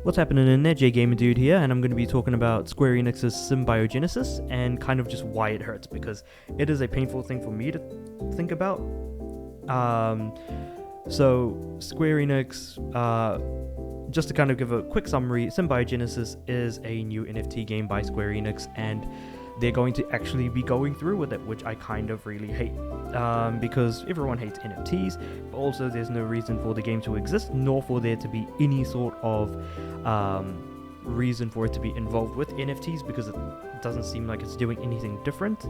What's happening in there? Gamer Dude here, and I'm going to be talking about Square Enix's Symbiogenesis and kind of just why it hurts, because it is a painful thing for me to think about. So Square Enix, just to kind of give a quick summary, Symbiogenesis is a new NFT game by Square Enix, and they're going to actually be going through with it, which I kind of really hate, because everyone hates NFTs, but also there's no reason for the game to exist, nor for there to be any sort of reason for it to be involved with NFTs, because it doesn't seem like it's doing anything different.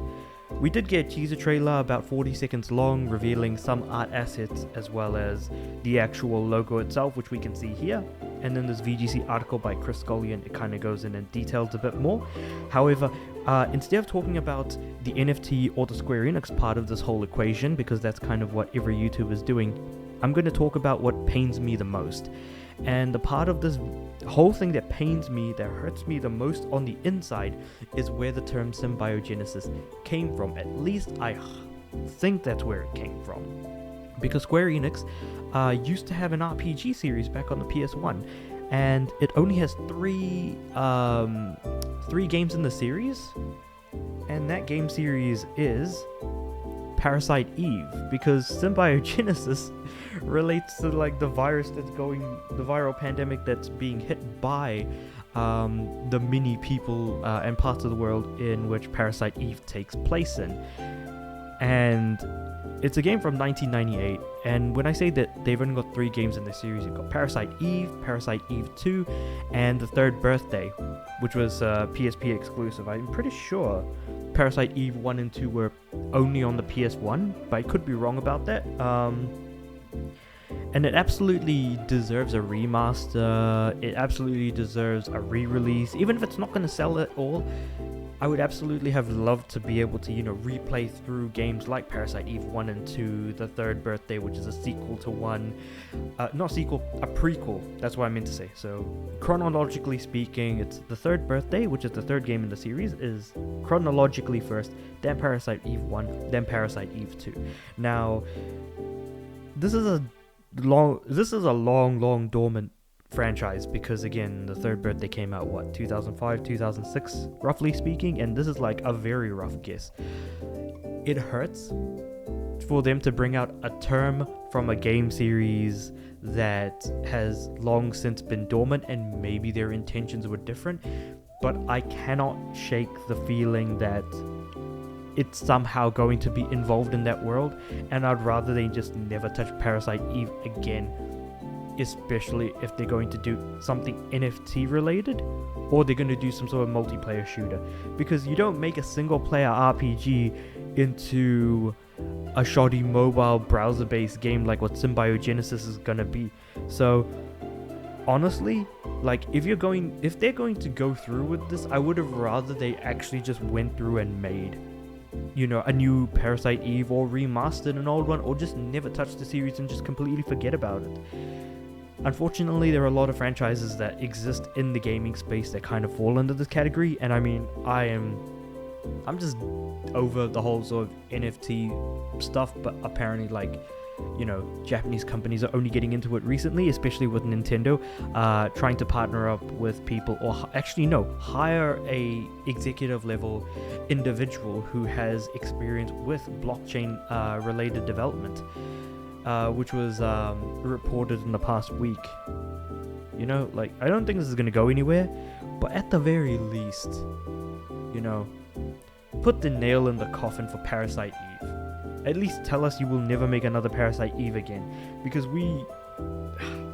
We did get a teaser trailer about 40 seconds long, revealing some art assets as well as the actual logo itself, which we can see here. And then this VGC article by Chris Scullion, it kind of goes in and details a bit more. However, instead of talking about the NFT or the Square Enix part of this whole equation, because that's kind of what every YouTuber is doing, I'm going to talk about what pains me the most. And the part of this whole thing that pains me, that hurts me the most on the inside, is where the term symbiogenesis came from. At least I think that's where it came from. Because Square Enix used to have an RPG series back on the PS1, and it only has three games in the series, and that game series is Parasite Eve, because symbiogenesis relates to like the viral pandemic that's being hit by the many people and parts of the world in which Parasite Eve takes place in. And it's a game from 1998, and when I say that they've only got 3 games in the series, you've got Parasite Eve 2, and The Third Birthday, which was PSP exclusive. I'm pretty sure Parasite Eve 1 and 2 were only on the PS1, but I could be wrong about that. And it absolutely deserves a remaster, it absolutely deserves a re-release, even if it's not going to sell at all. I would absolutely have loved to be able to, replay through games like Parasite Eve 1 and 2, The Third Birthday, which is a sequel to 1. Not sequel, a prequel. That's what I meant to say. So, chronologically speaking, it's The Third Birthday, which is the 3rd game in the series, is chronologically first, then Parasite Eve 1, then Parasite Eve 2. Now, this is a long dormant franchise, because again, The Third Birthday came out 2005, 2006 roughly speaking, and this is like a very rough guess. It hurts for them to bring out a term from a game series that has long since been dormant, and maybe their intentions were different, but I cannot shake the feeling that it's somehow going to be involved in that world, and I'd rather they just never touch Parasite Eve again, especially if they're going to do something NFT related, or they're going to do some sort of multiplayer shooter, because you don't make a single player RPG into a shoddy mobile browser based game like what Symbiogenesis is going to be. So honestly, like if they're going to go through with this, I would have rather they actually just went through and made a new Parasite Eve, or remastered an old one, or just never touch the series and just completely forget about it. Unfortunately, there are a lot of franchises that exist in the gaming space that kind of fall under this category, and I mean, I'm just over the whole sort of NFT stuff, but apparently, Japanese companies are only getting into it recently, especially with Nintendo, trying to partner up with people, or hire a executive level individual who has experience with blockchain related development. Which was reported in the past week. I don't think this is going to go anywhere, but at the very least, put the nail in the coffin for Parasite Eve. At least tell us you will never make another Parasite Eve again, because we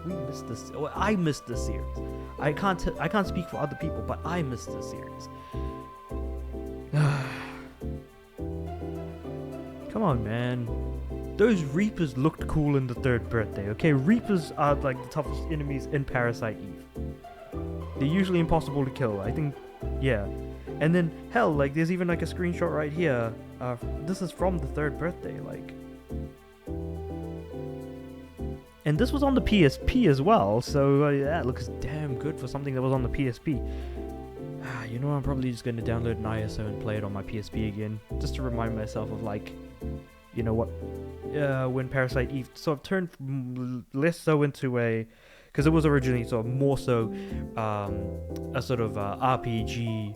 missed this. Well, I missed this series. I can't speak for other people, but I missed this series. Come on, man. Those Reapers looked cool in The Third Birthday, okay? Reapers are like the toughest enemies in Parasite Eve. They're usually impossible to kill, I think, yeah. And then, hell, there's even a screenshot right here. This is from The Third Birthday, and this was on the PSP as well, so yeah, it looks damn good for something that was on the PSP. I'm probably just going to download an ISO and play it on my PSP again, just to remind myself of when Parasite Eve sort of turned from less so into a because it was originally sort of more so a sort of RPG,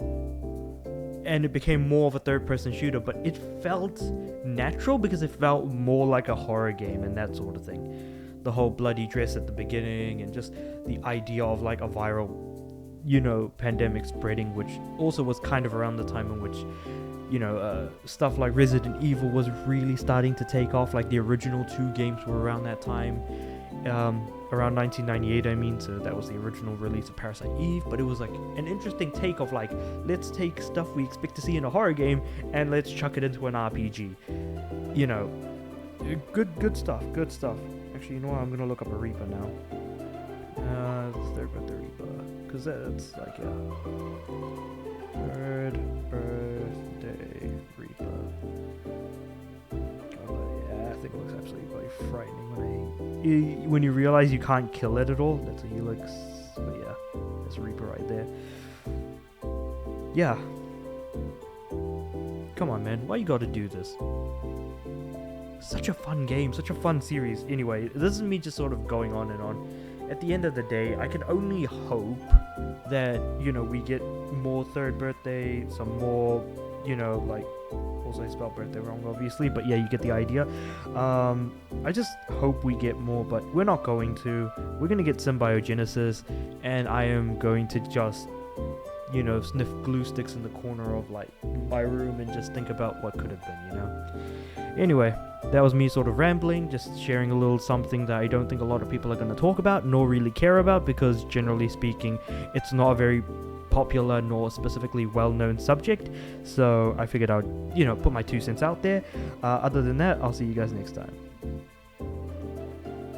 and it became more of a third-person shooter, but it felt natural because it felt more like a horror game and that sort of thing. The whole bloody dress at the beginning, and just the idea of like a viral, pandemic spreading, which also was kind of around the time in which, stuff like Resident Evil was really starting to take off. Like the original 2 games were around that time, around 1998, I mean, so that was the original release of Parasite Eve. But it was like an interesting take of like, let's take stuff we expect to see in a horror game and let's chuck it into an RPG. Good stuff. Actually, you know what? I'm gonna look up a Reaper now. Third Reaper, because that's like, third birthday Reaper. I think it looks absolutely bloody frightening when you realize you can't kill it at all. That's how he looks. But yeah, there's Reaper right there. Yeah. Come on, man. Why you gotta do this? Such a fun game, such a fun series. Anyway, this is me just sort of going on and on. At the end of the day, I can only hope that, we get more third birthday, some more, like, also I spelled birthday wrong, obviously, but yeah, you get the idea. I just hope we get more, but we're not going to. We're going to get Symbiogenesis, and I am going to just, sniff glue sticks in the corner of, like, my room and just think about what could have been, Anyway, that was me sort of rambling, just sharing a little something that I don't think a lot of people are going to talk about, nor really care about, because generally speaking, it's not a very popular nor specifically well-known subject. So I figured I would, put my 2 cents out there. Other than that, I'll see you guys next time.